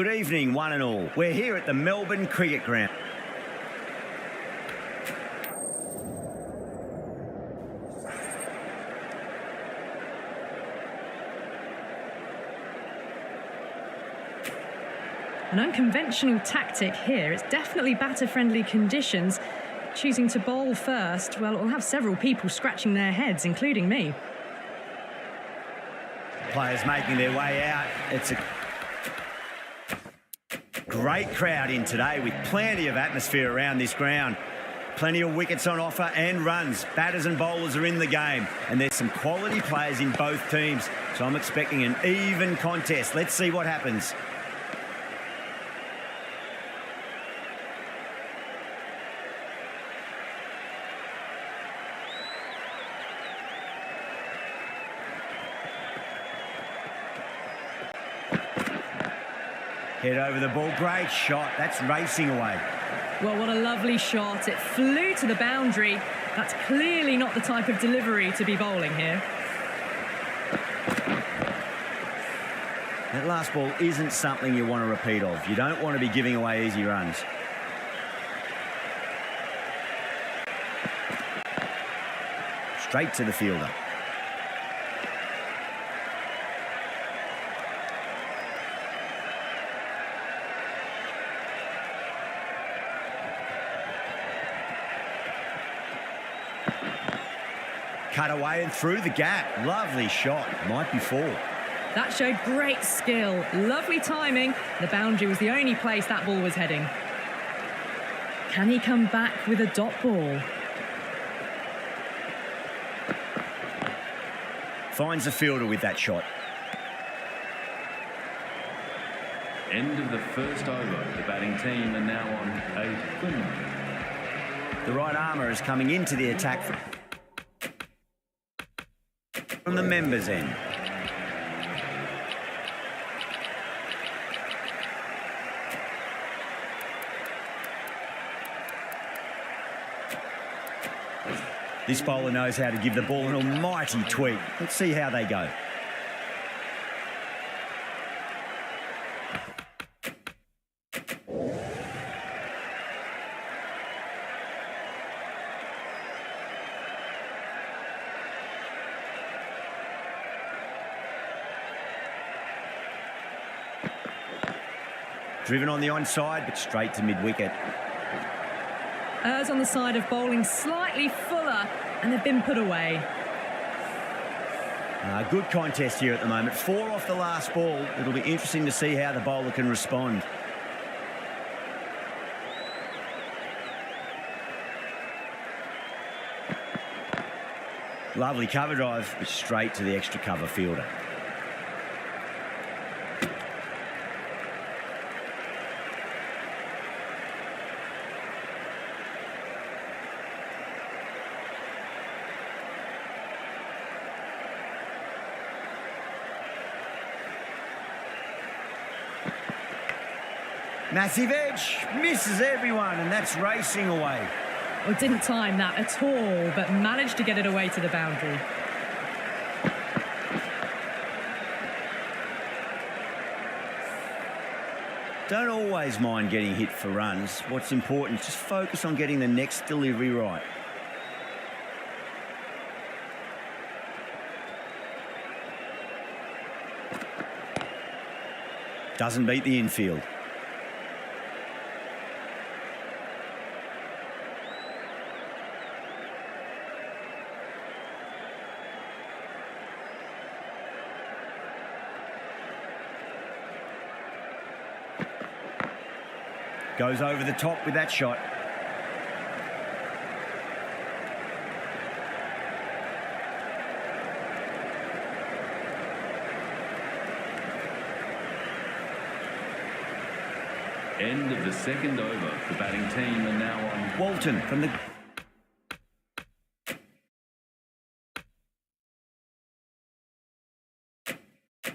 Good evening, one and all. We're here at the Melbourne Cricket Ground. An unconventional tactic here. It's definitely batter-friendly conditions. Choosing to bowl first, well, it'll have several people scratching their heads, including me. Players making their way out. It's a great crowd in today with plenty of atmosphere around this ground. Plenty of wickets on offer and runs. Batters and bowlers are in the game, and there's some quality players in both teams, so I'm expecting an even contest. Let's see what happens. Head over the ball, great shot. That's racing away. Well, what a lovely shot. It flew to the boundary. That's clearly not the type of delivery to be bowling here. That last ball isn't something you want to repeat of. You don't want to be giving away easy runs. Straight to the fielder. Cut away and through the gap. Lovely shot. Might be four. That showed great skill. Lovely timing. The boundary was the only place that ball was heading. Can he come back with a dot ball? Finds the fielder with that shot. End of the first over. The batting team are now on 8. The right armour is coming into the attack from the members' end. This bowler knows how to give the ball an almighty tweak. Let's see how they go. Driven on the onside, but straight to mid-wicket. Errs on the side of bowling slightly fuller, and they've been put away. Good contest here at the moment. 4 off the last ball. It'll be interesting to see how the bowler can respond. Lovely cover drive, but straight to the extra cover fielder. Massive edge, misses everyone, and that's racing away. Well, didn't time that at all, but managed to get it away to the boundary. Don't always mind getting hit for runs. What's important is just focus on getting the next delivery right. Doesn't beat the infield. Goes over the top with that shot. End of the second over. The batting team are now on. Walton from the...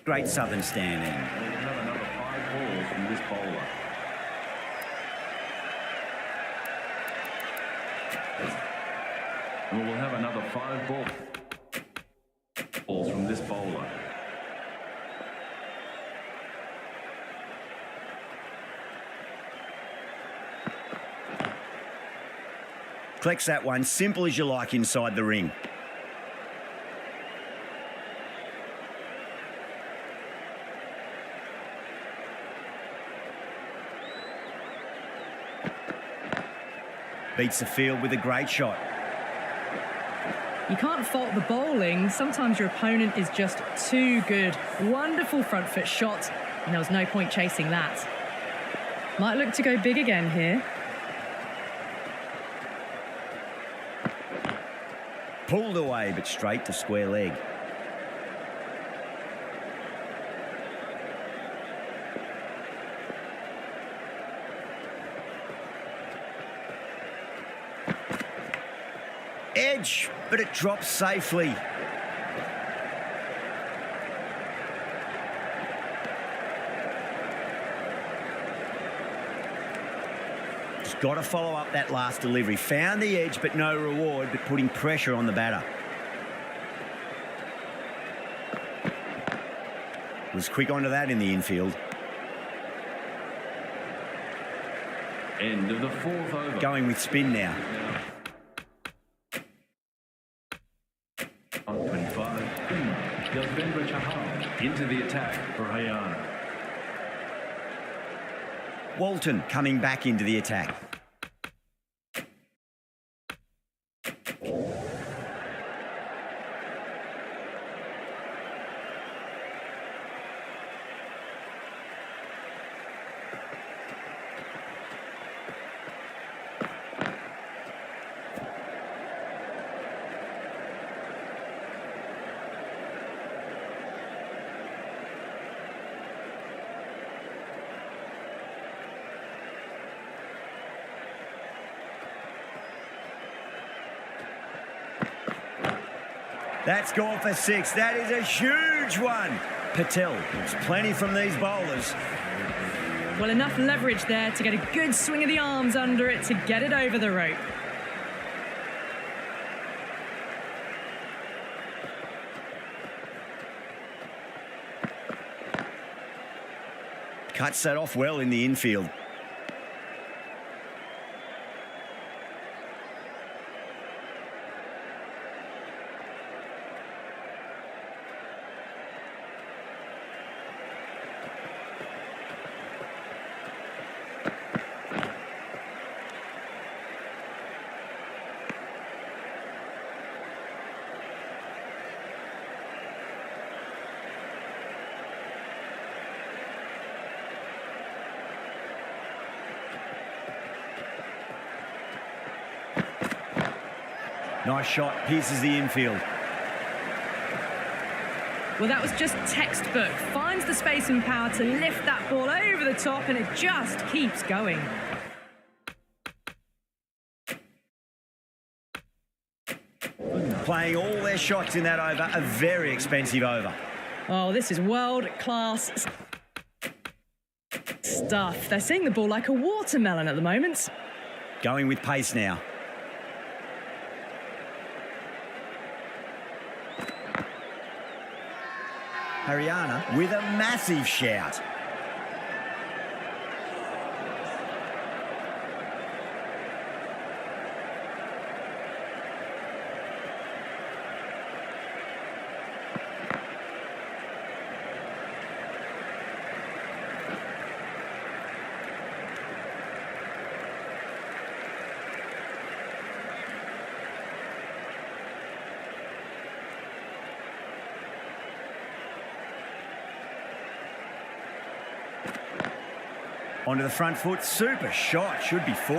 Great southern standing. We'll have another 5 balls from this bowler. And we'll have another 5 balls from this bowler. Collects that one, simple as you like inside the ring. Beats the field with a great shot. You can't fault the bowling. Sometimes your opponent is just too good. Wonderful front foot shot, and there was no point chasing that. Might look to go big again here. Pulled away, but straight to square leg. Edge, but it drops safely. Just got to follow up that last delivery. Found the edge, but no reward, but putting pressure on the batter. Was quick onto that in the infield. End of the 4th over. Going with spin now. On 25, Yuzvendra Chahal into the attack for Haryana. Walton coming back into the attack. That's gone for 6. That is a huge one. Patel gets plenty from these bowlers. Well, enough leverage there to get a good swing of the arms under it to get it over the rope. Cuts that off well in the infield. Nice shot, pierces the infield. Well, that was just textbook. Finds the space and power to lift that ball over the top, and it just keeps going. Playing all their shots in that over, a very expensive over. Oh, this is world-class stuff. They're seeing the ball like a watermelon at the moment. Going with pace now. Haryana with a massive shout. Onto the front foot, super shot, should be 4.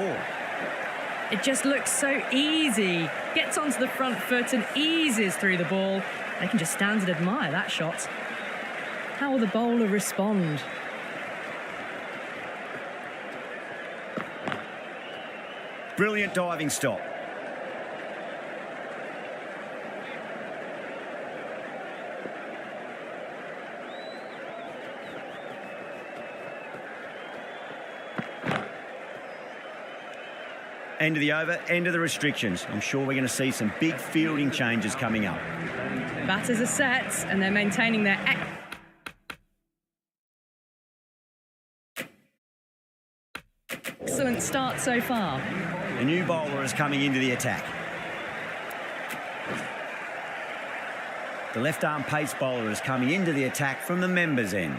It just looks so easy. Gets onto the front foot and eases through the ball. They can just stand and admire that shot. How will the bowler respond? Brilliant diving stop. End of the over, end of the restrictions. I'm sure we're going to see some big fielding changes coming up. Batters are set and they're maintaining their excellent excellent start so far. The new bowler is coming into the attack. The left-arm pace bowler is coming into the attack from the members' end.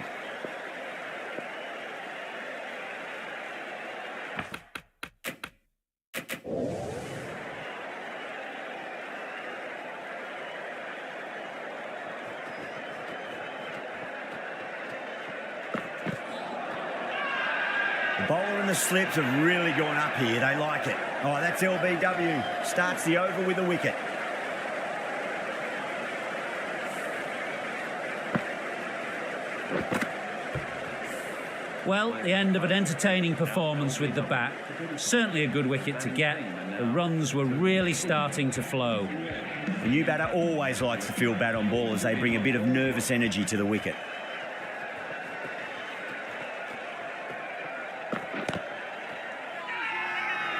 The bowler and the slips have really gone up here. They like it. Oh, that's LBW. Starts the over with a wicket. Well, the end of an entertaining performance with the bat. Certainly a good wicket to get. The runs were really starting to flow. The new batter always likes to feel bat on ball as they bring a bit of nervous energy to the wicket.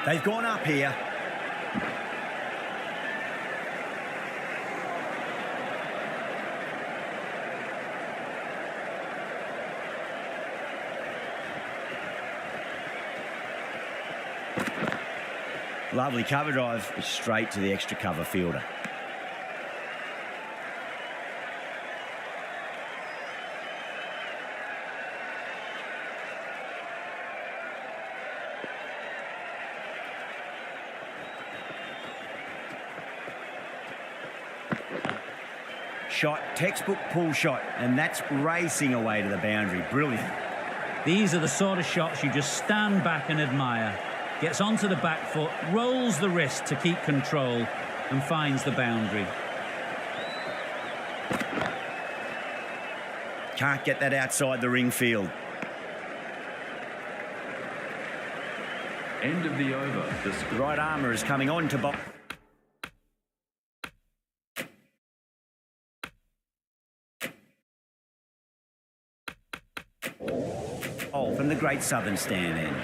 They've gone up here. Lovely cover drive straight to the extra cover fielder. Shot, textbook pull shot, and that's racing away to the boundary. Brilliant. These are the sort of shots you just stand back and admire. Gets onto the back foot, rolls the wrist to keep control, and finds the boundary. Can't get that outside the ring field. End of the over. The right armour is coming on to bowl. From the Great Southern stand end.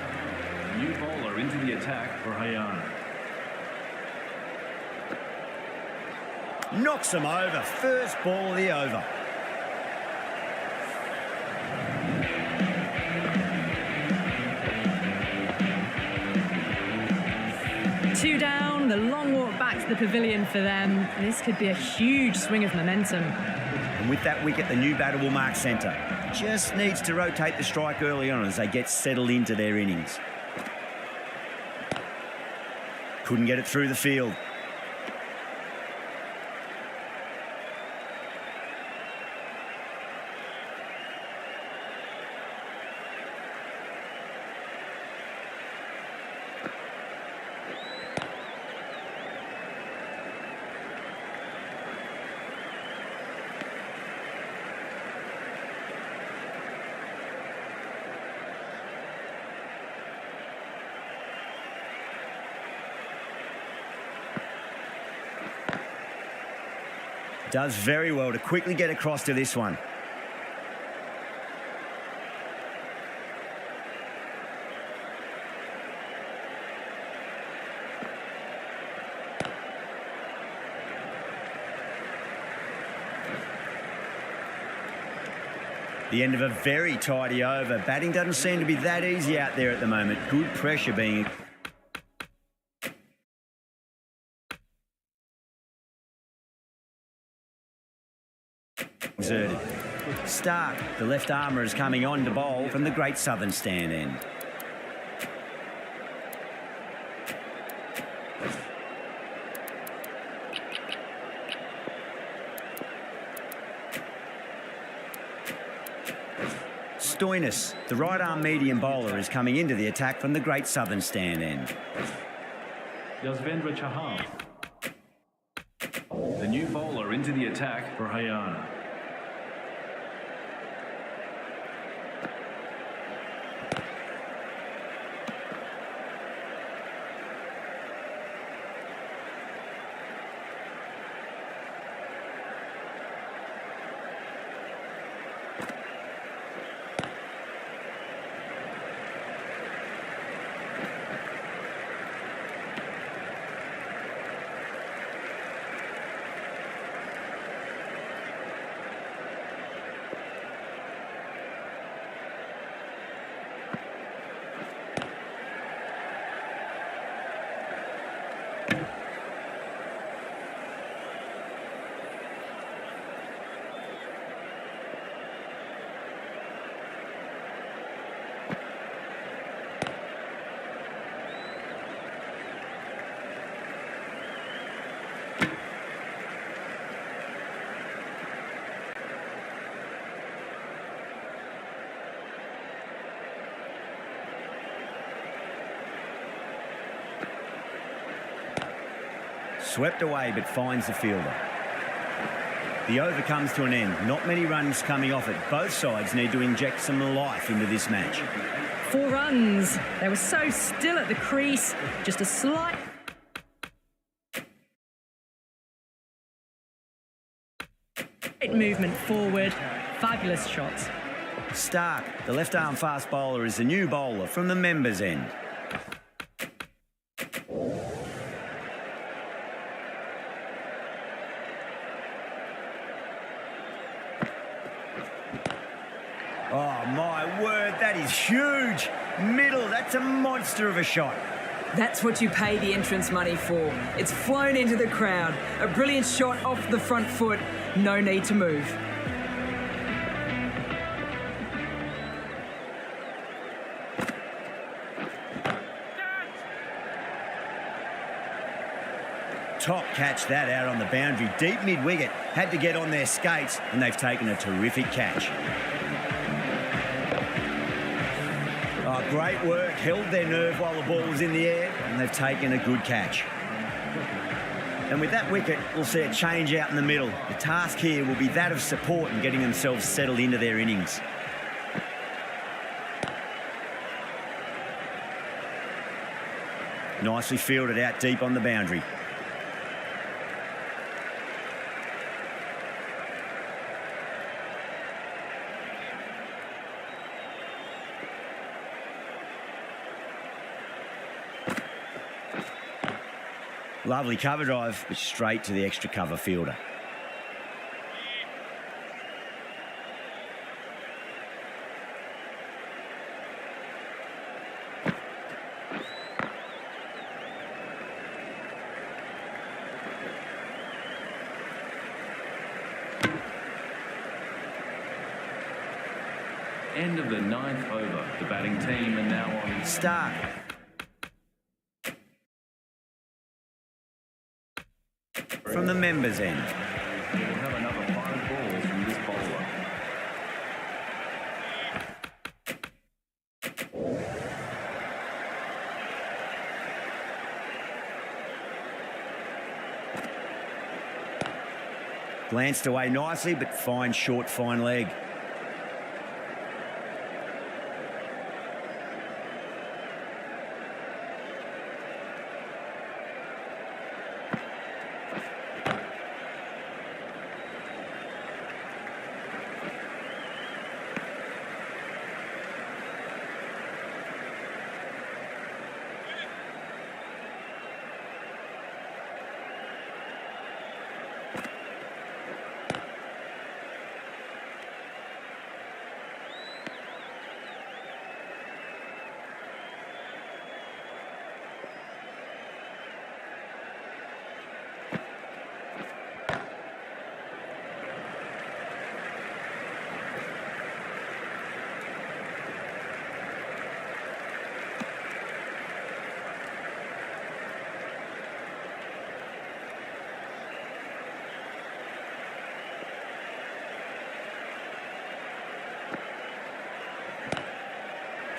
New bowler into the attack for Haryana. Knocks them over. First ball of the over. Two down, the long walk back to the pavilion for them. This could be a huge swing of momentum. And with that wicket, the new batter will mark centre. Just needs to rotate the strike early on as they get settled into their innings. Couldn't get it through the field. Does very well to quickly get across to this one. The end of a very tidy over. Batting doesn't seem to be that easy out there at the moment. Good pressure being exerted. Stark, the left armour is coming on to bowl from the Great Southern stand end. Stoinis, the right arm medium bowler, is coming into the attack from the Great Southern stand end. Yuzvendra Chahal. The new bowler into the attack for Haryana. Swept away but finds the fielder. The over comes to an end. Not many runs coming off it. Both sides need to inject some life into this match. 4 runs. They were so still at the crease. Just a slight movement forward. Fabulous shots. Stark, the left-arm fast bowler, is the new bowler from the members' end. Oh, my word, that is huge. Middle, that's a monster of a shot. That's what you pay the entrance money for. It's flown into the crowd. A brilliant shot off the front foot. No need to move. Top catch that out on the boundary. Deep mid-wicket. Had to get on their skates, and they've taken a terrific catch. Oh, great work. Held their nerve while the ball was in the air, and they've taken a good catch. And with that wicket, we'll see a change out in the middle. The task here will be that of support and getting themselves settled into their innings. Nicely fielded out deep on the boundary. Lovely cover drive, but straight to the extra cover fielder. End of the 9th over. The batting team are now on. Stark. From the members' end. We'll have another 5 balls from this bowler. Glanced away nicely, but fine short, fine leg.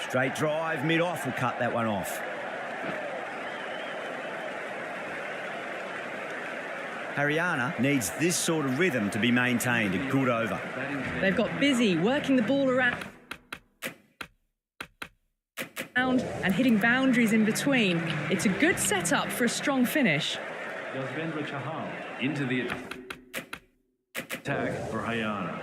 Straight drive, mid-off will cut that one off. Haryana needs this sort of rhythm to be maintained. A good over. They've got busy working the ball around and hitting boundaries in between. It's a good setup for a strong finish. Yuzvendra Chahal into the attack for Haryana.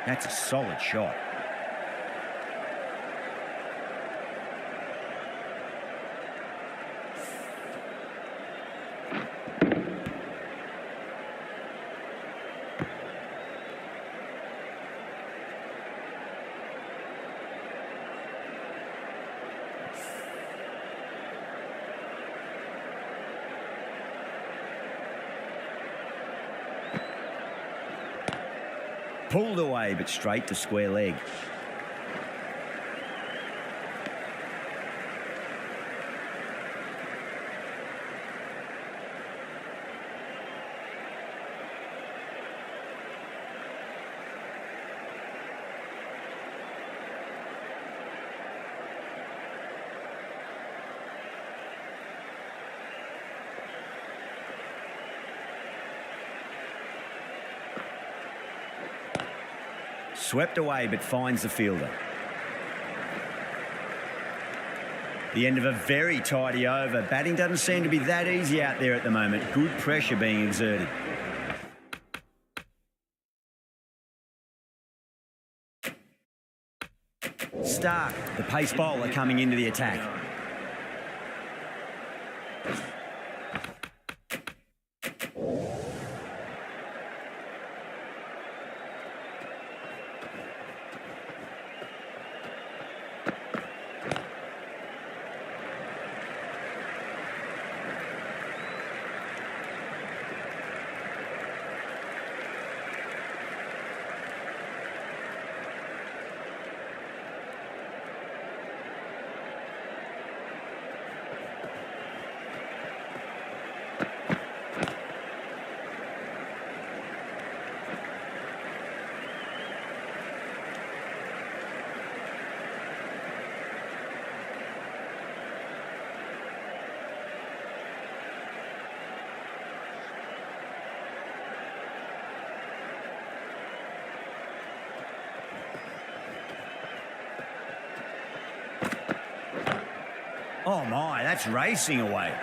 That's a solid shot. Pulled away, but straight to square leg. Swept away, but finds the fielder. The end of a very tidy over. Batting doesn't seem to be that easy out there at the moment. Good pressure being exerted. Stark, the pace bowler, coming into the attack. Oh my, that's racing away.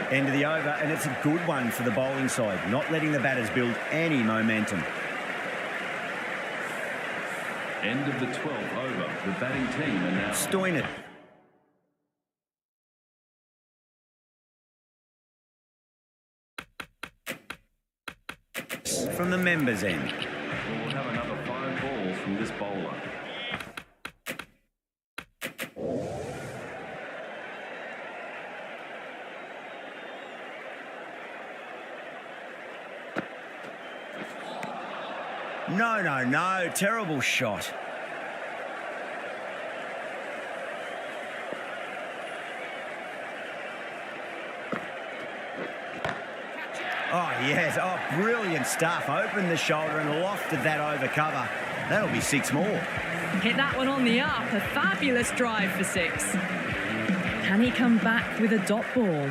End of the over, and it's a good one for the bowling side, not letting the batters build any momentum. End of the 12th over. The batting team are now... Stoinet. From the members' end. We'll have another 5 balls from this bowler. No. Terrible shot. Oh, yes. Oh, brilliant stuff. Opened the shoulder and lofted that over cover. That'll be 6 more. Hit that one on the up. A fabulous drive for 6. Can he come back with a dot ball?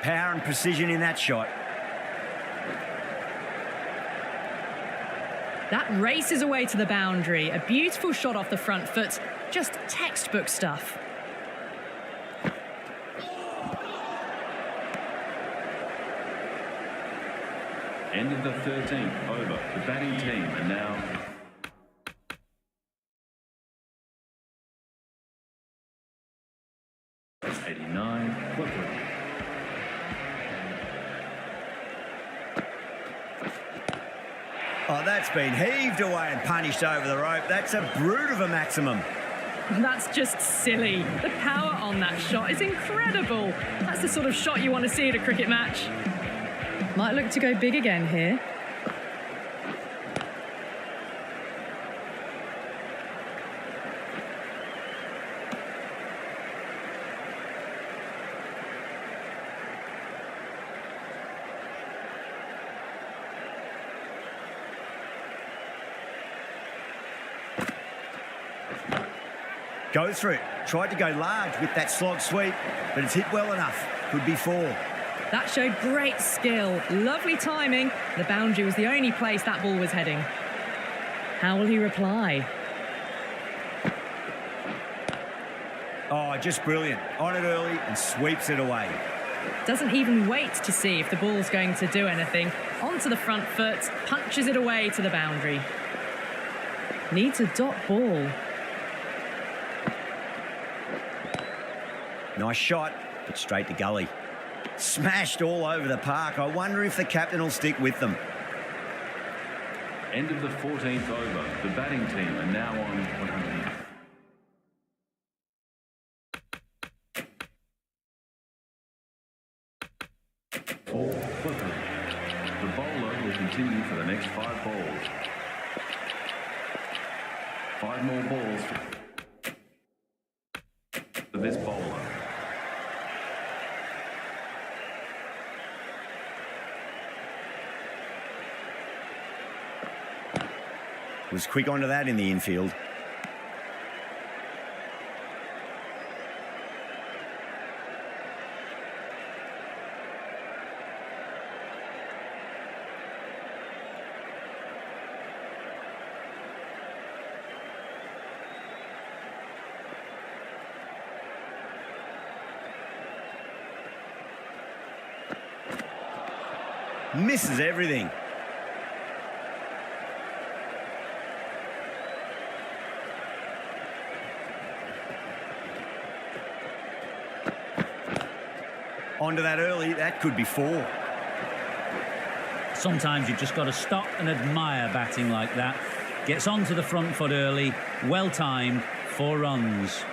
Power and precision in that shot. That races away to the boundary. A beautiful shot off the front foot. Just textbook stuff. End of the 13th over. The batting team are now... Oh, that's been heaved away and punished over the rope. That's a brute of a maximum. That's just silly. The power on that shot is incredible. That's the sort of shot you want to see at a cricket match. Might look to go big again here. Goes for it. Tried to go large with that slog sweep, but it's hit well enough. Could be 4. That showed great skill. Lovely timing. The boundary was the only place that ball was heading. How will he reply? Oh, just brilliant. On it early and sweeps it away. Doesn't even wait to see if the ball's going to do anything. Onto the front foot, punches it away to the boundary. Needs a dot ball. Nice shot, but straight to gully. Smashed all over the park. I wonder if the captain will stick with them. End of the 14th over. The batting team are now on 100. The bowler will continue for the next 5 balls. 5 more balls for this bowler. Was quick onto that in the infield. Misses everything. Onto that early, that could be 4. Sometimes you've just got to stop and admire batting like that. Gets onto the front foot early, well timed, 4 runs.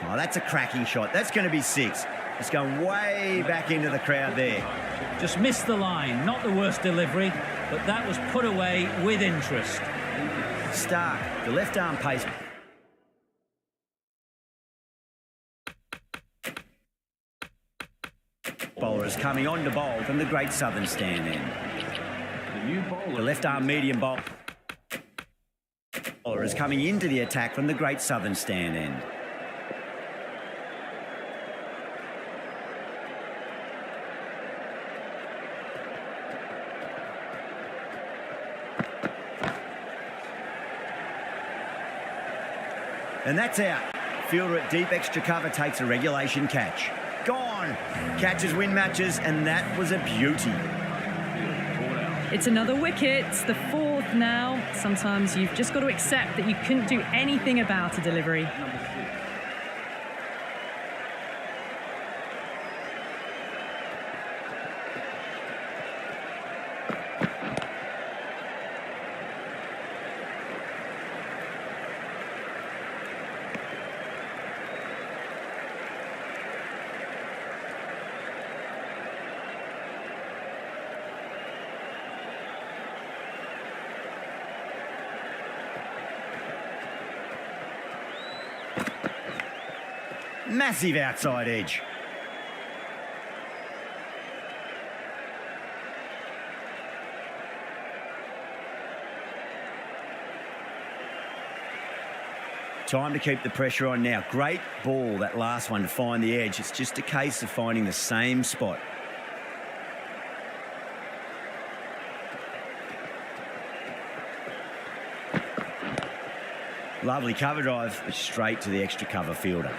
Oh, that's a cracking shot. That's going to be 6. It's going way back into the crowd there. Just missed the line. Not the worst delivery, but that was put away with interest. Stark, the left arm pace. Bowler is coming on to bowl from the great southern stand end. The left arm medium bowler is coming into the attack from the great southern stand end. And that's out. Fielder at deep extra cover takes a regulation catch. Gone. Catches win matches, and that was a beauty. It's another wicket, the 4th now. Sometimes you've just got to accept that you couldn't do anything about a delivery. Massive outside edge. Time to keep the pressure on now. Great ball, that last one, to find the edge. It's just a case of finding the same spot. Lovely cover drive, but straight to the extra cover fielder.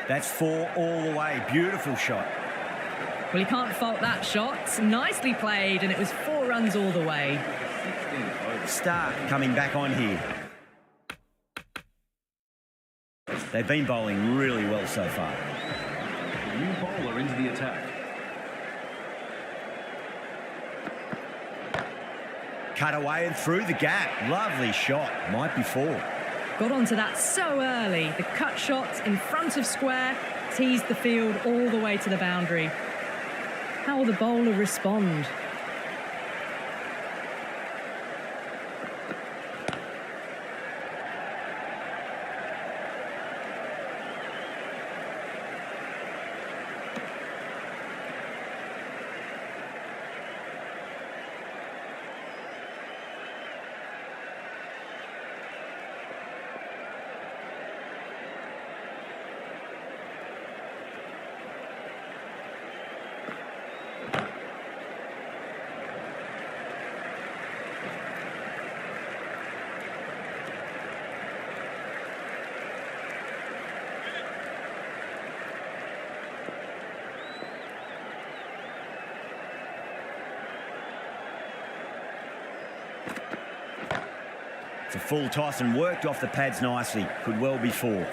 That's 4 all the way. Beautiful shot. Well, you can't fault that shot. Nicely played, and it was 4 runs all the way. Stark coming back on here. They've been bowling really well so far. New bowler into the attack. Cut away and through the gap. Lovely shot. Might be four. Got onto that so early. The cut shot in front of square teased the field all the way to the boundary. How will the bowler respond? It's a full toss and worked off the pads nicely. Could well be four.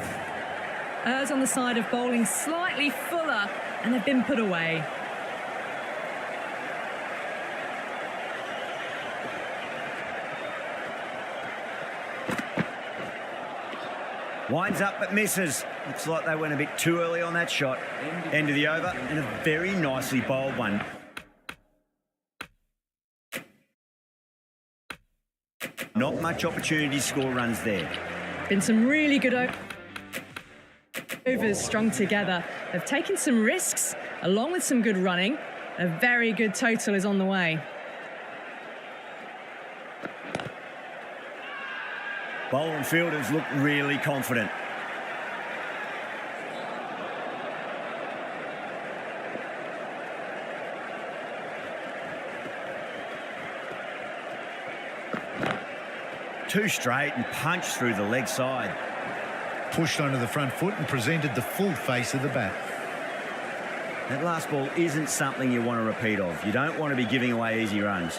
Errs on the side of bowling slightly fuller, and they've been put away. Winds up but misses. Looks like they went a bit too early on that shot. End of the over and a very nicely bowled one. Not much opportunity to score runs there. Been some really good overs strung together. They've taken some risks along with some good running. A very good total is on the way. Bowler and fielders look really confident. Two straight and punched through the leg side. Pushed onto the front foot and presented the full face of the bat. That last ball isn't something you want to repeat of. You don't want to be giving away easy runs.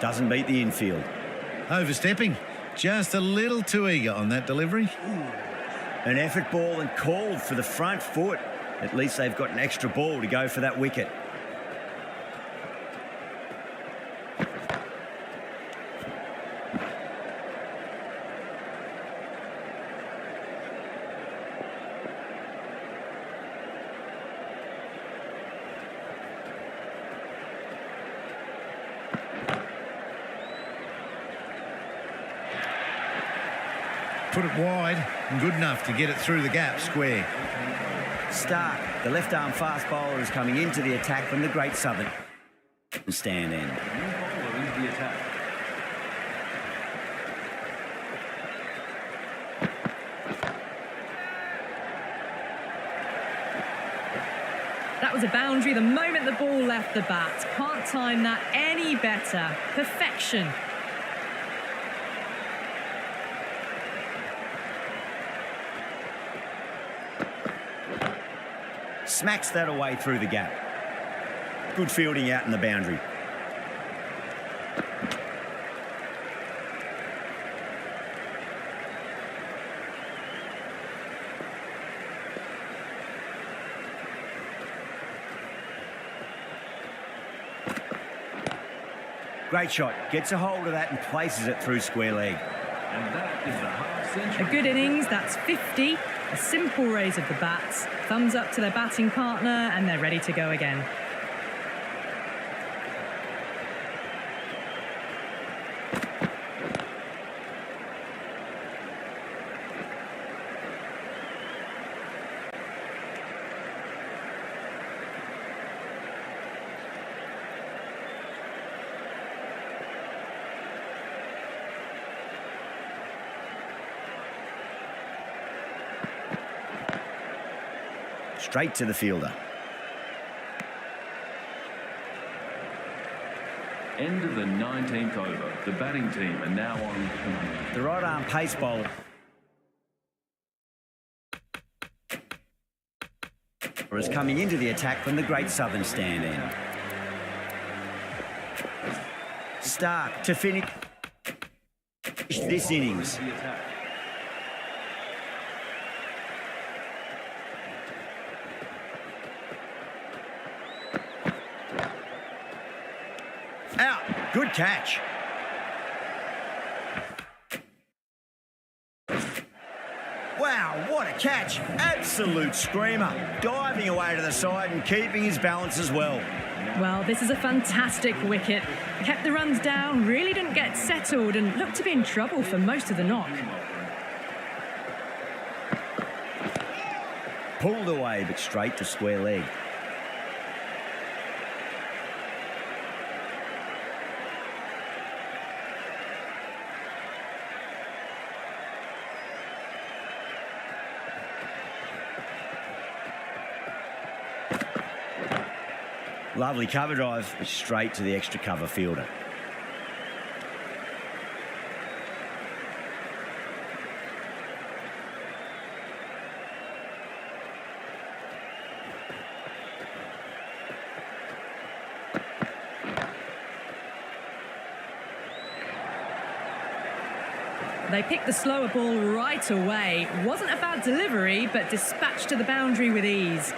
Doesn't beat the infield. Overstepping. Just a little too eager on that delivery. An effort ball and called for the front foot. At least they've got an extra ball to go for that wicket. Put it wide and good enough to get it through the gap square. Stark, the left-arm fast bowler, is coming into the attack from the Great Southern stand end. New bowler into the attack. That was a boundary the moment the ball left the bat. Can't time that any better. Perfection. Smacks that away through the gap. Good fielding out in the boundary. Great shot. Gets a hold of that and places it through square leg. And that is the half-century. A good innings, that's 50. A simple raise of the bats. Thumbs up to their batting partner, and they're ready to go again. Straight to the fielder. End of the 19th over. The batting team are now on. The right arm pace bowler is coming into the attack from the Great Southern stand end. Stark to finish this innings. Out. Good catch. Wow, what a catch. Absolute screamer. Diving away to the side and keeping his balance as well. Well, this is a fantastic wicket. Kept the runs down, really didn't get settled and looked to be in trouble for most of the knock. Pulled away, but straight to square leg. Lovely cover drive, straight to the extra cover fielder. They picked the slower ball right away. Wasn't a bad delivery, but dispatched to the boundary with ease.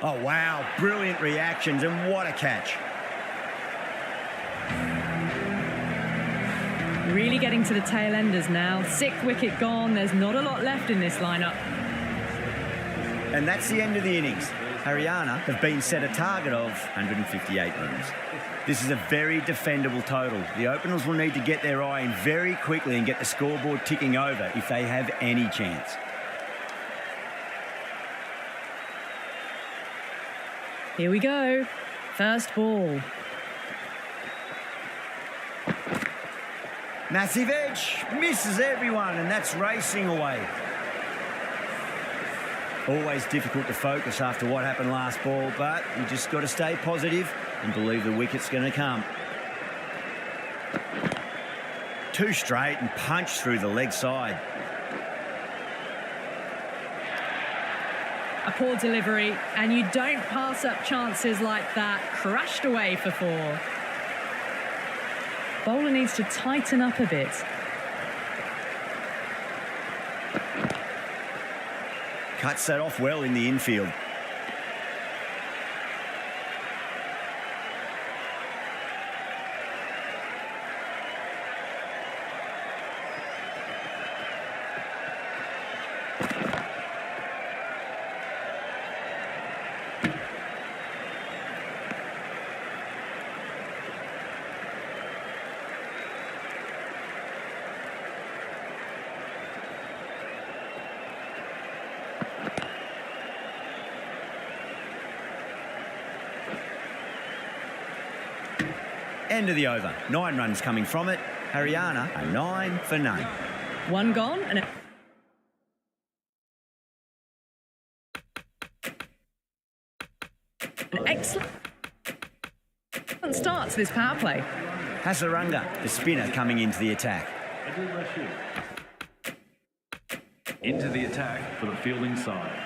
Oh, wow. Brilliant reactions, and what a catch. Really getting to the tail enders now. 6th wicket gone. There's not a lot left in this lineup. And that's the end of the innings. Haryana have been set a target of 158 runs. This is a very defendable total. The openers will need to get their eye in very quickly and get the scoreboard ticking over if they have any chance. Here we go. First ball. Massive edge. Misses everyone, and that's racing away. Always difficult to focus after what happened last ball, but you just got to stay positive and believe the wicket's going to come. Two straight and punch through the leg side. A poor delivery, and you don't pass up chances like that. Crashed away for 4. Bowler needs to tighten up a bit. Cuts that off well in the infield. End of the over. 9 runs coming from it. Haryana are 9 for none. 1 gone and an excellent start to this power play. Hasaranga, the spinner, coming into the attack. Into the attack for the fielding side.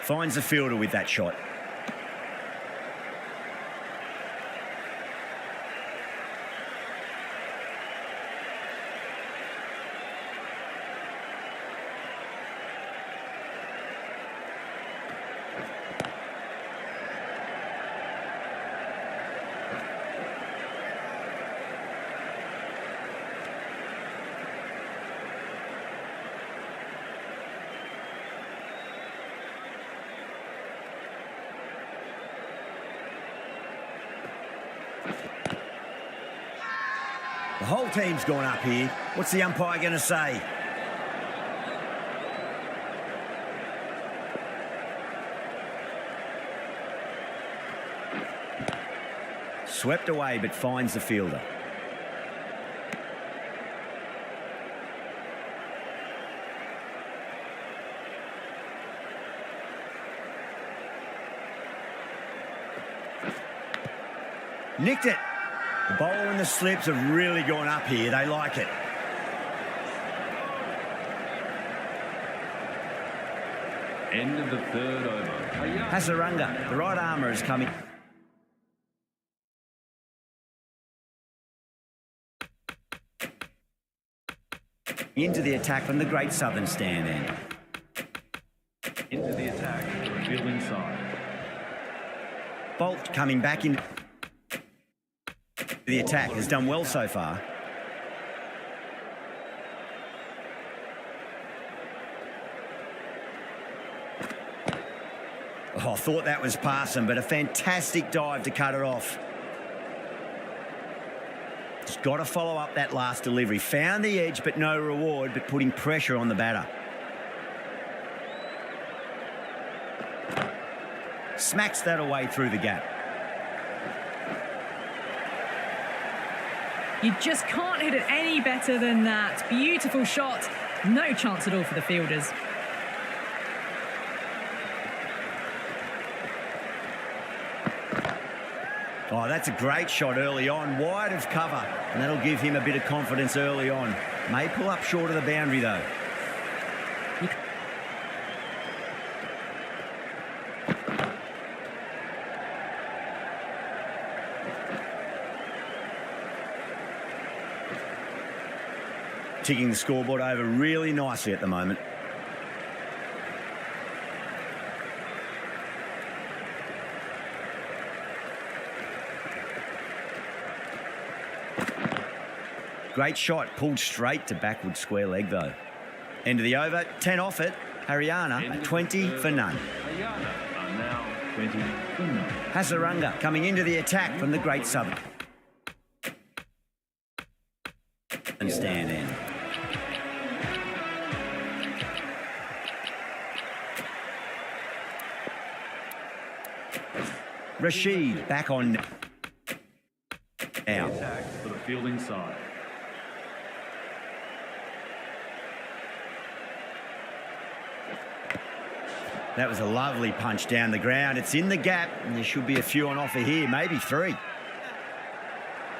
Finds the fielder with that shot. The whole team's gone up here. What's the umpire going to say? Swept away, but finds the fielder. Nicked it. The bowler and the slips have really gone up here. They like it. End of the third over. Hasaranga, the right armour, is coming. Into the attack from the Great Southern Stand end. Into the attack for the fielding side. Bolt coming back into the attack, has done well so far. Oh, I thought that was passing, but a fantastic dive to cut it off. Just got to follow up that last delivery. Found the edge, but no reward, but putting pressure on the batter. Smacks that away through the gap. You just can't hit it any better than that. Beautiful shot. No chance at all for the fielders. Oh, that's a great shot early on, wide of cover, and that'll give him a bit of confidence early on. May pull up short of the boundary, though. Ticking the scoreboard over really nicely at the moment. Great shot, pulled straight to backward square leg though. End of the over, 10 off it. Haryana, 20 for none. Haryana are now 20 for none. Hasaranga coming into the attack from the Great Southern Stand in. Rashid back on now. Attack for the fielding side. That was a lovely punch down the ground. It's in the gap, and there should be a few on offer here, maybe three.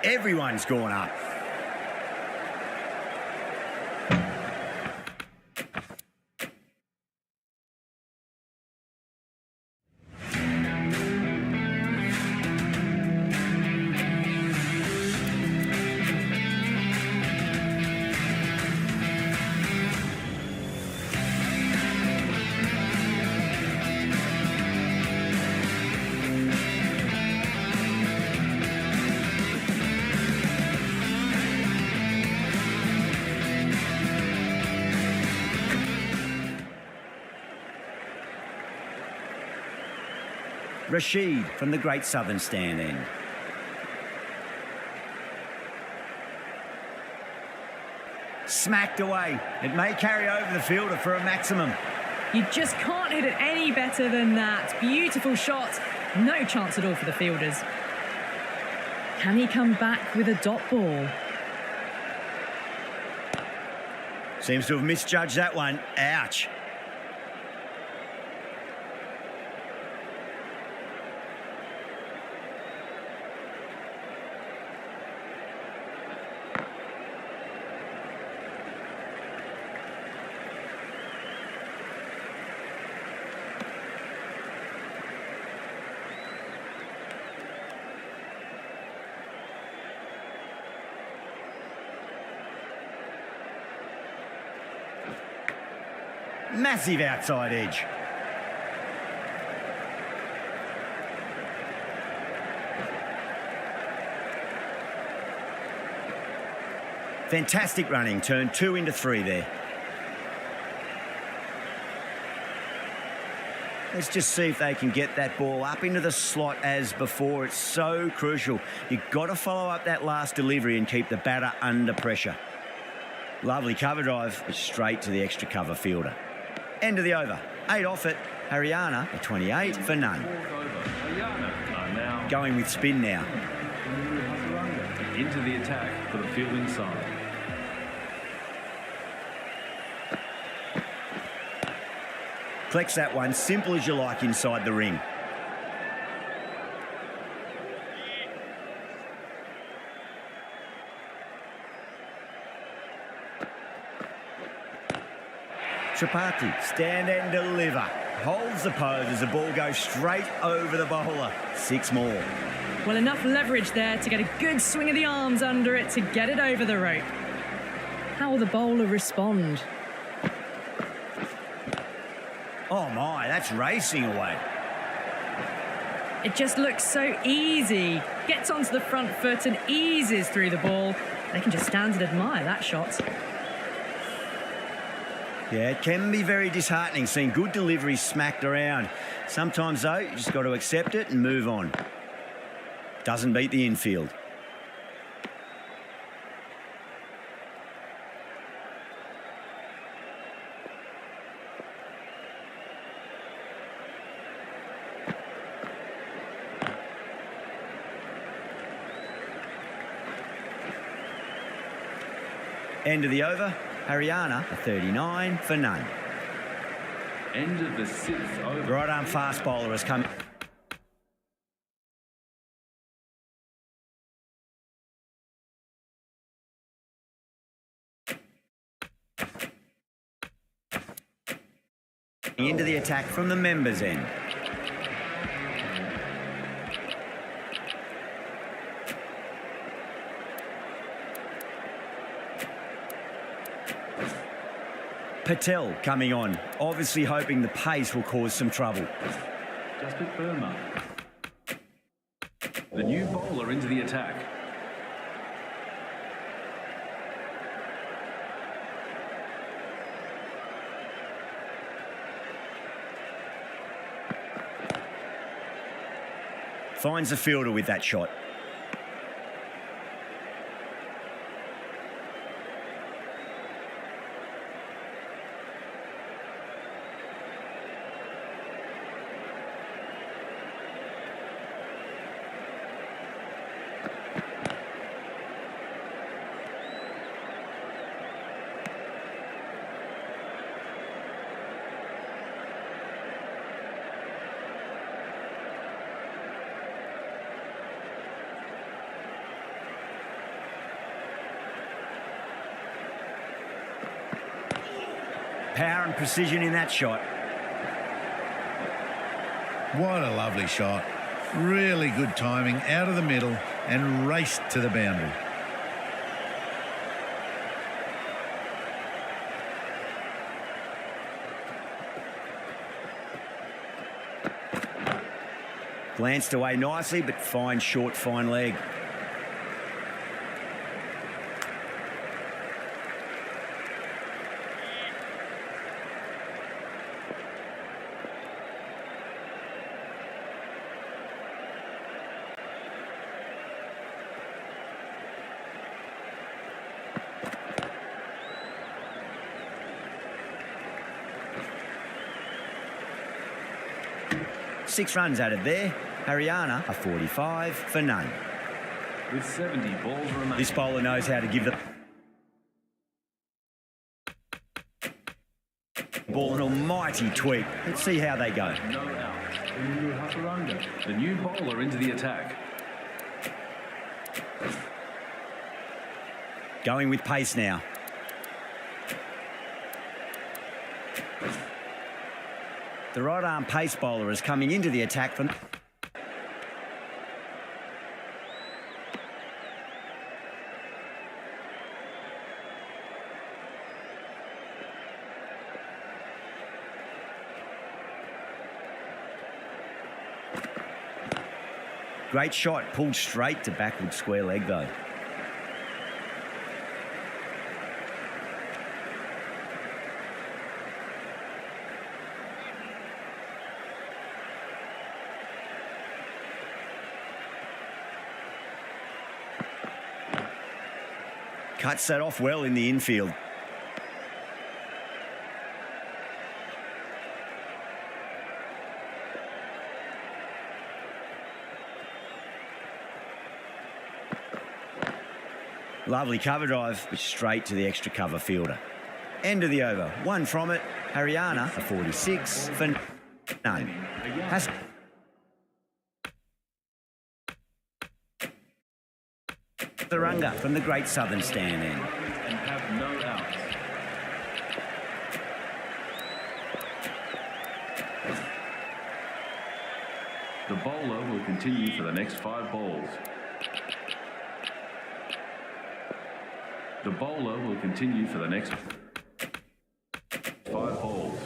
Everyone's gone up. Rashid from the Great Southern Stand end. Smacked away. It may carry over the fielder for a maximum. You just can't hit it any better than that. Beautiful shot. No chance at all for the fielders. Can he come back with a dot ball? Seems to have misjudged that one. Ouch. Massive outside edge. Fantastic running. Turn 2 into 3 there. Let's just see if they can get that ball up into the slot as before. It's so crucial. You've got to follow up that last delivery and keep the batter under pressure. Lovely cover drive, straight to the extra cover fielder. End of the over. 8 off it. Haryana, 28 for none. Going with spin now. Into the attack for the fielding side. Collects that one, simple as you like inside the ring. Tripathi, stand and deliver. Holds the pose as the ball goes straight over the bowler. 6 more. Well, enough leverage there to get a good swing of the arms under it to get it over the rope. How will the bowler respond? Oh my, that's racing away. It just looks so easy. Gets onto the front foot and eases through the ball. They can just stand and admire that shot. Yeah, it can be very disheartening seeing good deliveries smacked around. Sometimes, though, you just got to accept it and move on. Doesn't beat the infield. End of the over. Haryana, a 39 for none. End of the 6th over. Right arm fast bowler has come. Into the attack from the members' end. Patel coming on, obviously hoping the pace will cause some trouble. Jasprit Burma. The new bowler into the attack. Finds the fielder with that shot. Power and precision in that shot. What a lovely shot. Really good timing out of the middle and raced to the boundary. Glanced away nicely, but fine short, fine leg. Six runs added there. Haryana, a 45 for none. With 70 balls remaining. This bowler knows how to give the ball an almighty tweak. Let's see how they go. No out. The new bowler into the attack. Going with pace now. The right arm pace bowler is coming into the attack from... Great shot, pulled straight to backward square leg though. Cuts that off well in the infield. Lovely cover drive, but straight to the extra cover fielder. End of the over. One from it. Haryana, a 46 for none. Has the runga from the Great Southern Stand end. And have no outs. continue for the next 5 balls. The bowler will continue for the next 5 balls.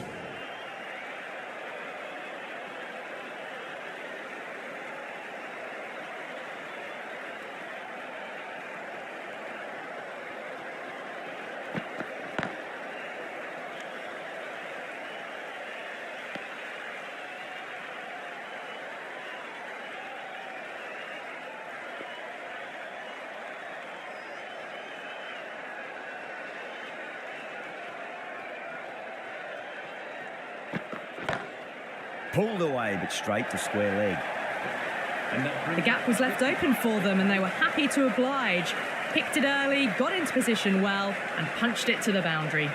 Pulled away, but straight to square leg. The gap was left open for them and they were happy to oblige. Picked it early, got into position well and punched it to the boundary.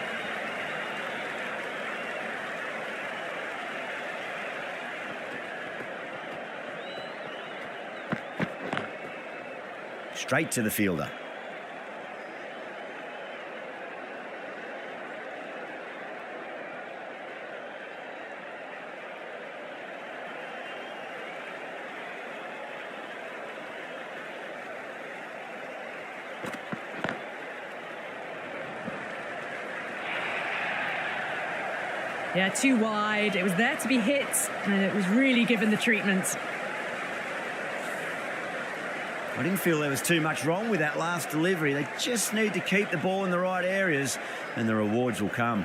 Straight to the fielder. Yeah, too wide. It was there to be hit, and it was really given the treatment. I didn't feel there was too much wrong with that last delivery. They just need to keep the ball in the right areas, and the rewards will come.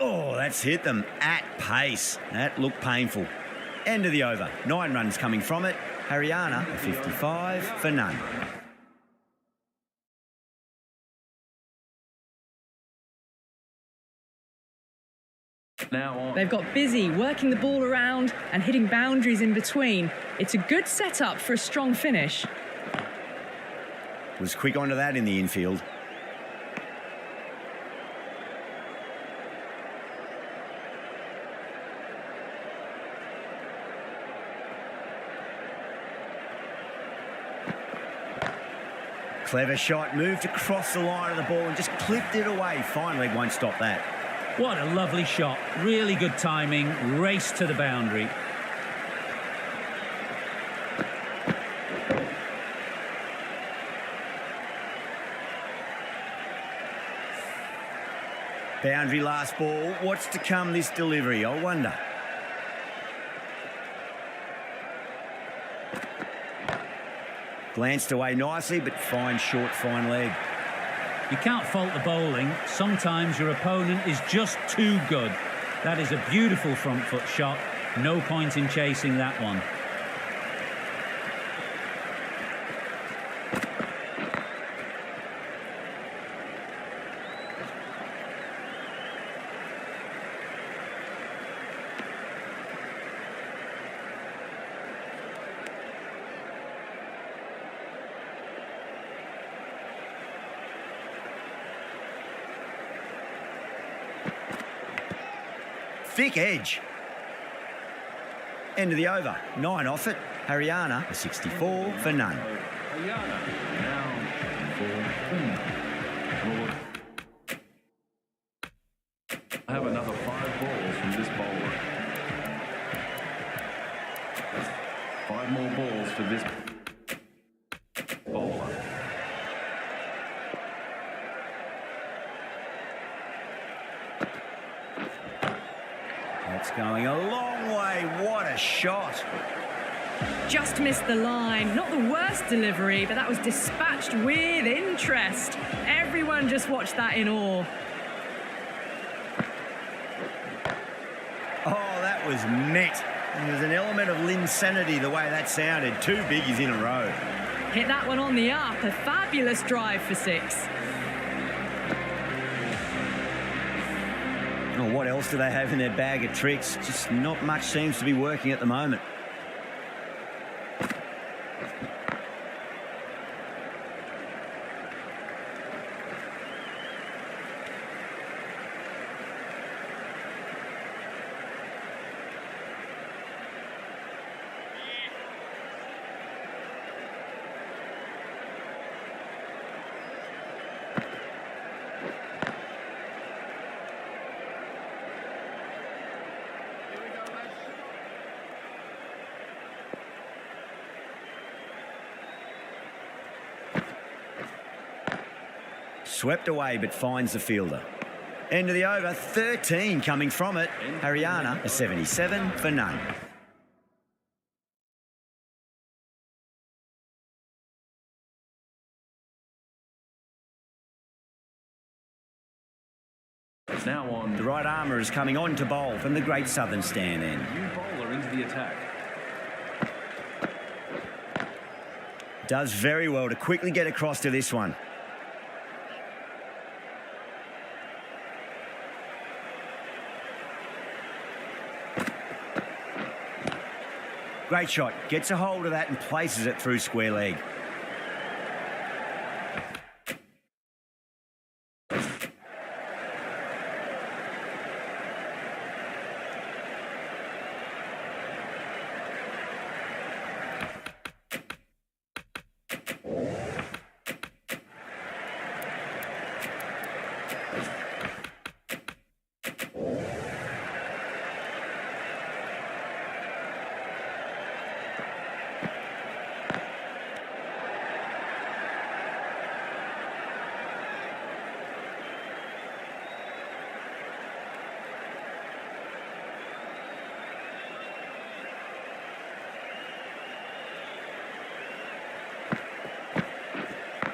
Oh, that's hit them at pace. That looked painful. End of the over. 9 runs coming from it. Haryana, a 55 for none. They've got busy working the ball around and hitting boundaries in between. It's a good setup for a strong finish. Was quick onto that in the infield. Clever shot, moved across the line of the ball and just clipped it away. Fine leg won't stop that. What a lovely shot. Really good timing. Race to the boundary. Boundary last ball. What's to come this delivery, I wonder. Glanced away nicely, but fine short, fine leg. You can't fault the bowling. Sometimes your opponent is just too good. That is a beautiful front foot shot. No point in chasing that one. Thick edge. End of the over. 9 off it. Haryana, a 64 for none. Haryana now for I have another 5 balls from this bowler. 5 more balls for this bowler. That's going a long way. What a shot. Just missed the line. Not the worst delivery, but that was dispatched with interest. Everyone just watched that in awe. Oh, that was net. There was an element of insanity the way that sounded. 2 biggies in a row. Hit that one on the up. A fabulous drive for 6. Oh, what else do they have in their bag of tricks? Just not much seems to be working at the moment. Swept away, but finds the fielder. End of the over, 13 coming from it. Haryana, a 77 for none. Now on. The right armour is coming on to bowl from the Great Southern Stand end. New bowler into the attack. Does very well to quickly get across to this one. Great shot. Gets a hold of that and places it through square leg.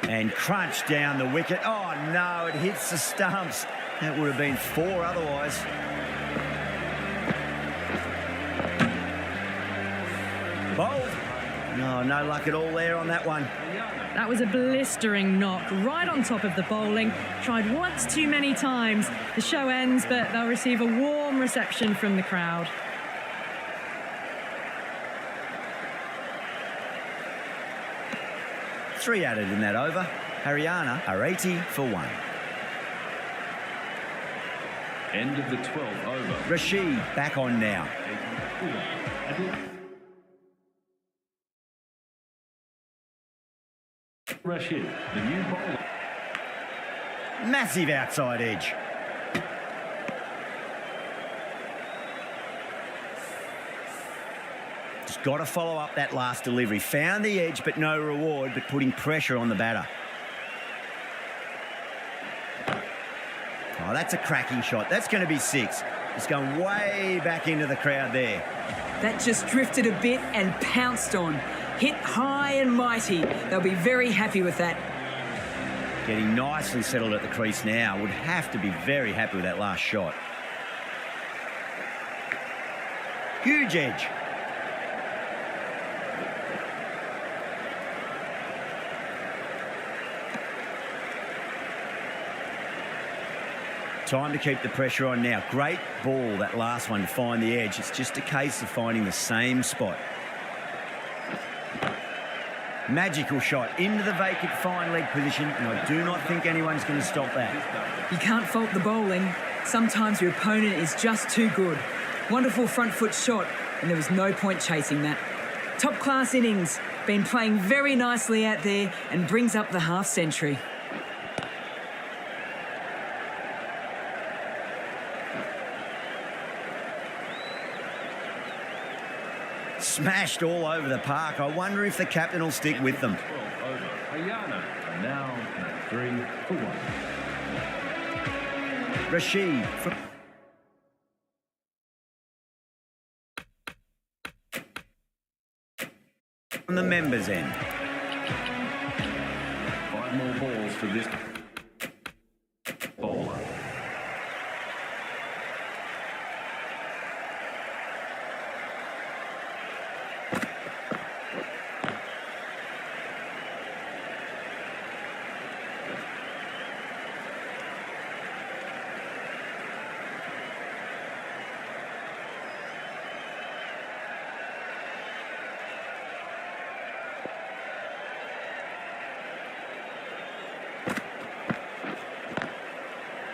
And crunch down the wicket. Oh, no, it hits the stumps. That would have been 4 otherwise. Bowled. No, no luck at all there on that one. That was a blistering knock right on top of the bowling. Tried once too many times. The show ends, but they'll receive a warm reception from the crowd. Three added in that over. Haryana are 80 for 1. End of the 12th over. Rashid back on now. Rashid, the new bowler. Massive outside edge. Just got to follow up that last delivery. Found the edge, but no reward, but putting pressure on the batter. Oh, that's a cracking shot. That's going to be 6. It's going way back into the crowd there. That just drifted a bit and pounced on. Hit high and mighty. They'll be very happy with that. Getting nicely settled at the crease now. Would have to be very happy with that last shot. Huge edge. Time to keep the pressure on now. Great ball, that last one, to find the edge. It's just a case of finding the same spot. Magical shot into the vacant fine leg position, and I do not think anyone's going to stop that. You can't fault the bowling. Sometimes your opponent is just too good. Wonderful front foot shot, and there was no point chasing that. Top class innings. Been playing very nicely out there and brings up the half century. Smashed all over the park. I wonder if the captain will stick with them. 12 over. Haryana are now 3 for 1. Rashid from the members' end. 5 more balls for this bowler.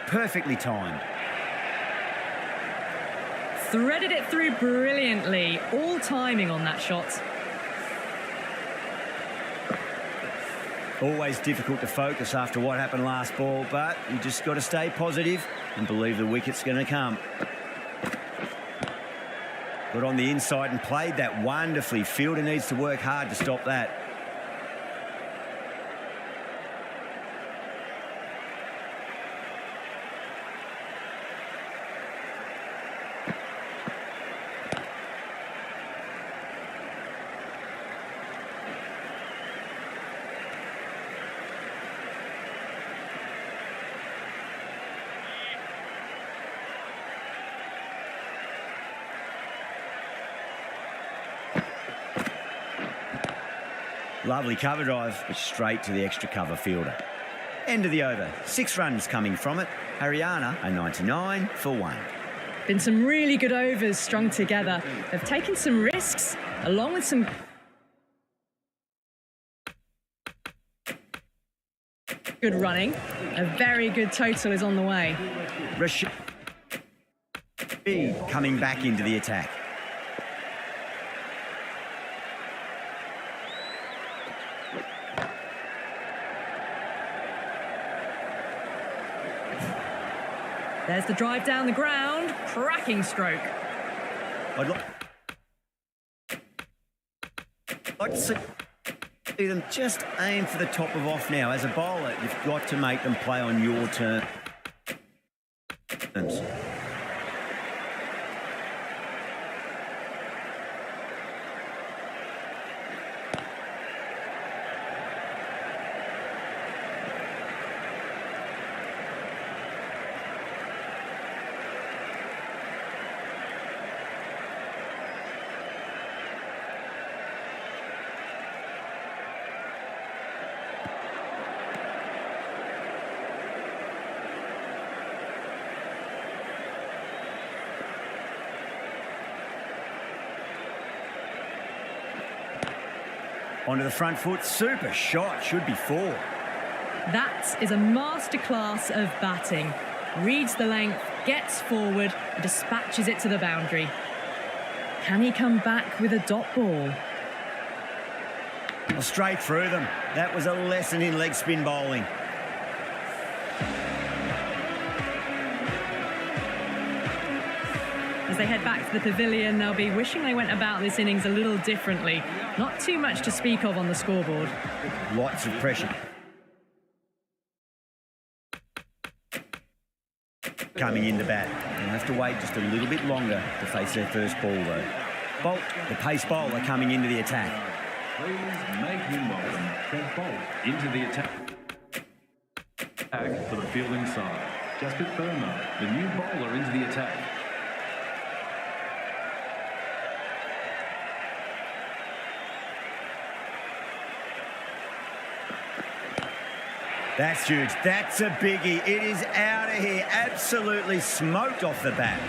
Perfectly timed. Threaded it through brilliantly. All timing on that shot. Always difficult to focus after what happened last ball, but you just got to stay positive and believe the wicket's going to come. Got on the inside and played that wonderfully. Fielder needs to work hard to stop that. Lovely cover drive, but straight to the extra cover fielder. End of the over. 6 runs coming from it. Haryana a 99 for 1. Been some really good overs strung together. They've taken some risks, along with some good running. A very good total is on the way. Rashid coming back into the attack. There's the drive down the ground. Cracking stroke. I'd like to see them just aim for the top of off now. As a bowler, you've got to make them play on your terms. Onto the front foot, super shot, should be 4. That is a masterclass of batting. Reads the length, gets forward, and dispatches it to the boundary. Can he come back with a dot ball? Well, straight through them. That was a lesson in leg spin bowling. As they head back to the pavilion, they'll be wishing they went about this innings a little differently. Not too much to speak of on the scoreboard. Lots of pressure coming in the bat. They'll have to wait just a little bit longer to face their first ball, though. Bolt, the pace bowler, coming into the attack. Please make him welcome Trent Bolt into the attack for the fielding side. Jasprit Burma, the new bowler, into the attack. That's huge. That's a biggie. It is out of here. Absolutely smoked off the bat.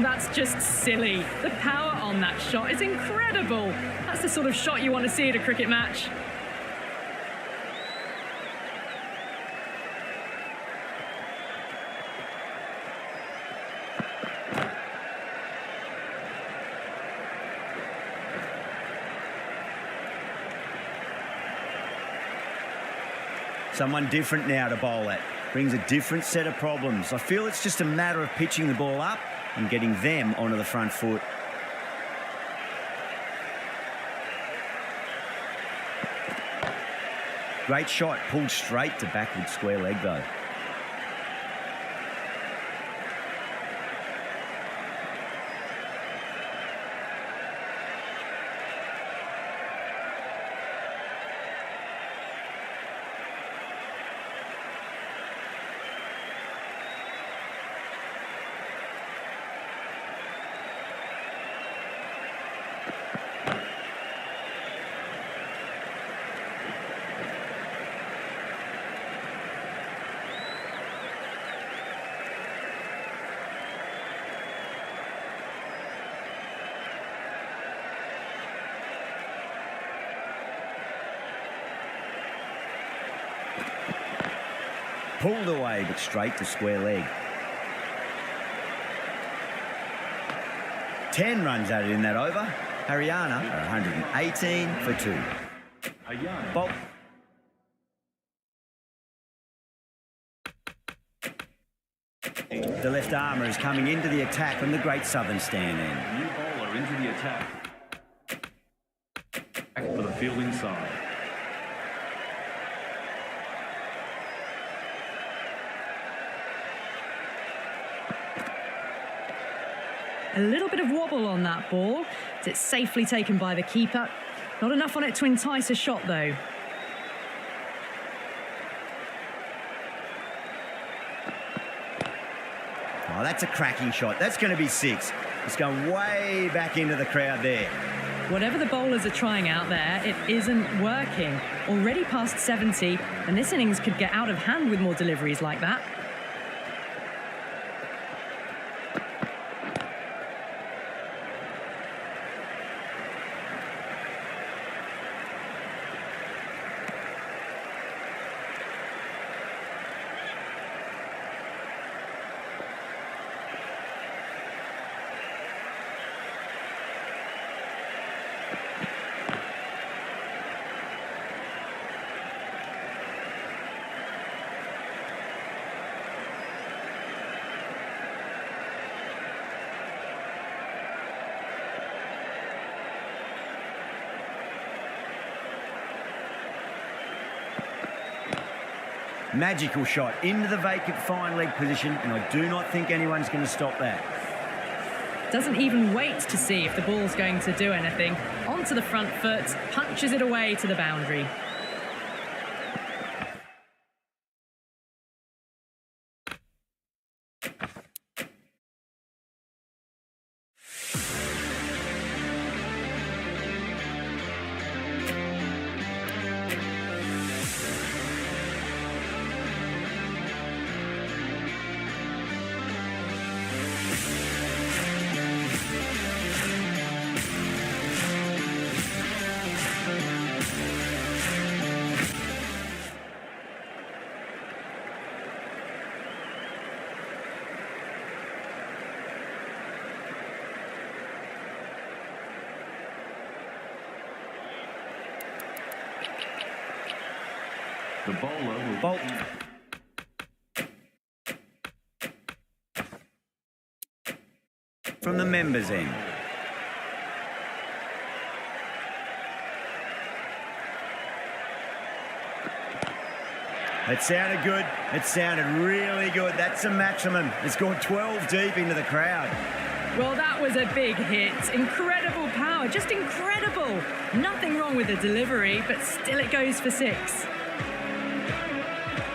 That's just silly. The power on that shot is incredible. That's the sort of shot you want to see at a cricket match. Someone different now to bowl at. Brings a different set of problems. I feel it's just a matter of pitching the ball up and getting them onto the front foot. Great shot, pulled straight to backward square leg though. Pulled away, but straight to square leg. 10 runs added in that over. Haryana are 118 for 2. Bolt. The left armour is coming into the attack from the great southern stand end. New bowler into the attack for the fielding side. A little bit of wobble on that ball. It's safely taken by the keeper. Not enough on it to entice a shot, though. Oh, that's a cracking shot. That's going to be 6. It's going way back into the crowd there. Whatever the bowlers are trying out there, it isn't working. Already past 70, and this innings could get out of hand with more deliveries like that. Magical shot into the vacant fine leg position, and I do not think anyone's going to stop that. Doesn't even wait to see if the ball's going to do anything. Onto the front foot, punches it away to the boundary. The bowler will Bolt. From the members' end. It sounded good. It sounded really good. That's the maximum. It's gone 12 deep into the crowd. Well, that was a big hit. Incredible power, just incredible. Nothing wrong with the delivery, but still it goes for 6.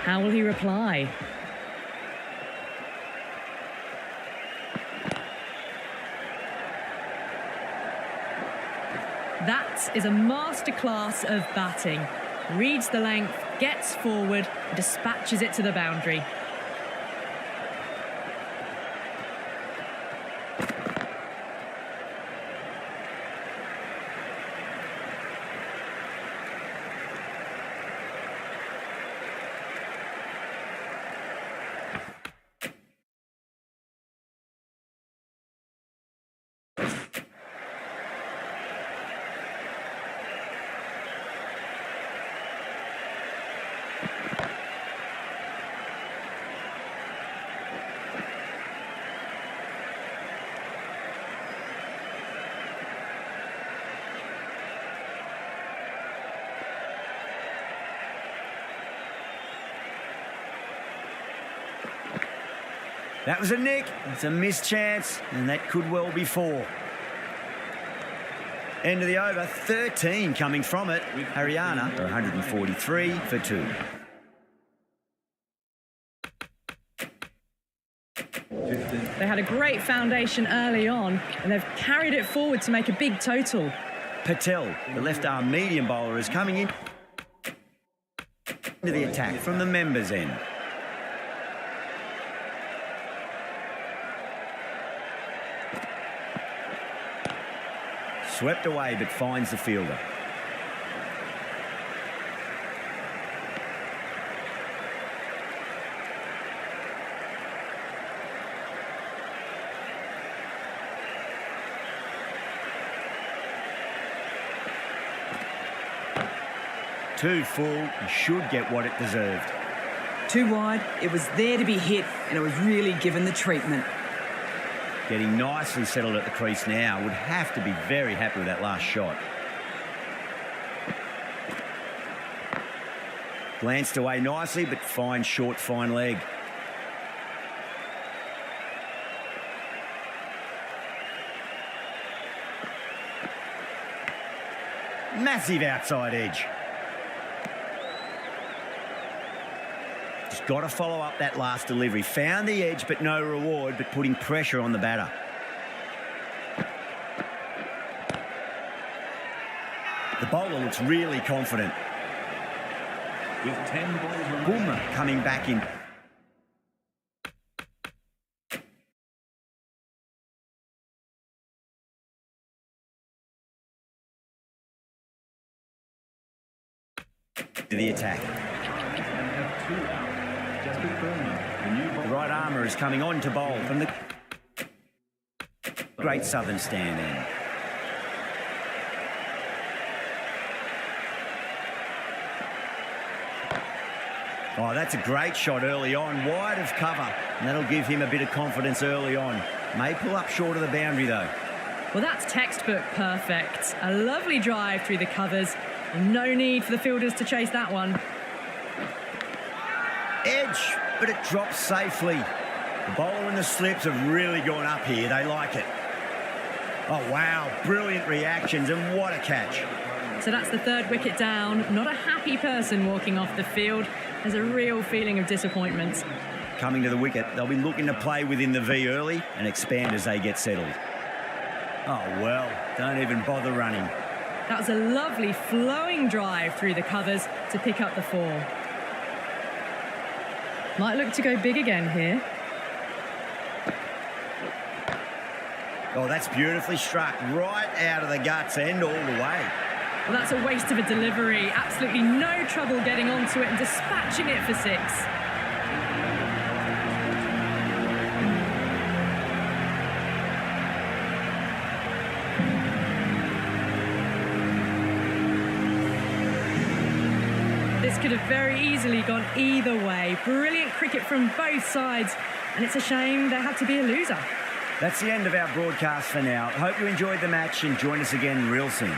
How will he reply? That is a masterclass of batting. Reads the length, gets forward, dispatches it to the boundary. That was a nick. It's a missed chance, and that could well be 4. End of the over, 13 coming from it. Haryana are 143 for 2. They had a great foundation early on, and they've carried it forward to make a big total. Patel, the left-arm medium bowler, is coming in into the attack from the members' end. Swept away, but finds the fielder. Too full, and should get what it deserved. Too wide, it was there to be hit, and it was really given the treatment. Getting nicely settled at the crease now. Would have to be very happy with that last shot. Glanced away nicely, but fine short, fine leg. Massive outside edge. Just got to follow up that last delivery. Found the edge, but no reward, but putting pressure on the batter. The bowler looks really confident. With 10 balls remaining. Boomer coming back in. To the attack. And have 2 out. Just confirming. The new The ball. right armour is coming on to bowl from the Great Southern stand in. Oh, that's a great shot early on, wide of cover, and that'll give him a bit of confidence early on. May pull up short of the boundary though. Well, that's textbook perfect. A lovely drive through the covers. No need for the fielders to chase that one. Edge, but it drops safely. The bowler and the slips have really gone up here. They like it. Oh, wow. Brilliant reactions, and what a catch. So that's the 3rd wicket down. Not a happy person walking off the field. There's a real feeling of disappointment. Coming to the wicket, they'll be looking to play within the V early and expand as they get settled. Oh, well, don't even bother running. That was a lovely flowing drive through the covers to pick up the 4. Might look to go big again here. Oh, that's beautifully struck. Right out of the guts and all the way. Well, that's a waste of a delivery. Absolutely no trouble getting onto it and dispatching it for 6. This could have very easily gone either way. Brilliant cricket from both sides, and it's a shame there had to be a loser. That's the end of our broadcast for now. Hope you enjoyed the match and join us again real soon.